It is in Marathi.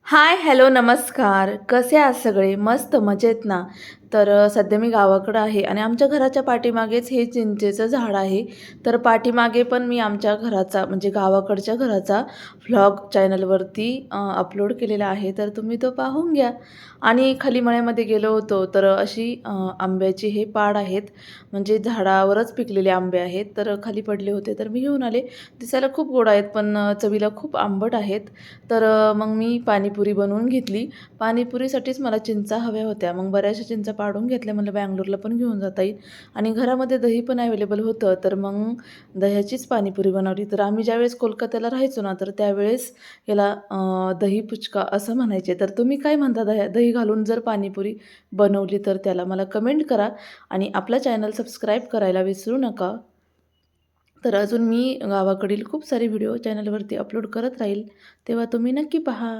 हाय, हॅलो, नमस्कार. कसे आहात सगळे? मस्त मजेत ना? तर सध्या मी गावाकडं आहे आणि आमच्या घराच्या पाठीमागेच हे चिंचेचं झाड आहे. तर पाठीमागे पण मी आमच्या घराचा म्हणजे गावाकडच्या घराचा व्लॉग चॅनलवरती अपलोड केलेला आहे. तर तुम्ही तो पाहून घ्या. आणि खाली मळ्यामध्ये गेलो होतो, तर अशी आंब्याची हे पाड आहेत. म्हणजे झाडावरच पिकलेले आंबे आहेत. तर खाली पडले होते, तर मी घेऊन आले. दिसायला खूप गोड आहेत, पण चवीला खूप आंबट आहेत. तर मग मी पाणीपुरी बनवून घेतली. पाणीपुरीसाठीच मला चिंचा हव्या होत्या. मग बऱ्याचशा चिंचा पाडून घेतल्या. म्हणलं बंगलोरला पण घेऊन जाता येईल आणि घरामध्ये दही पण अवेलेबल होतं. तर मग दह्याचीच पाणीपुरी बनवली. तर आम्ही ज्यावेळेस कोलकात्याला राहायचो ना, तर त्यावेळेस याला दही पुचका असं म्हणायचे. तर तुम्ही काय म्हणता दही घालून जर पाणीपुरी बनवली तर त्याला मला कमेंट करा आणि आपला चॅनल सबस्क्राईब करायला विसरू नका. तर अजून मी गावाकडील खूप सारे व्हिडिओ चॅनलवरती अपलोड करत राहील, तेव्हा तुम्ही नक्की पहा.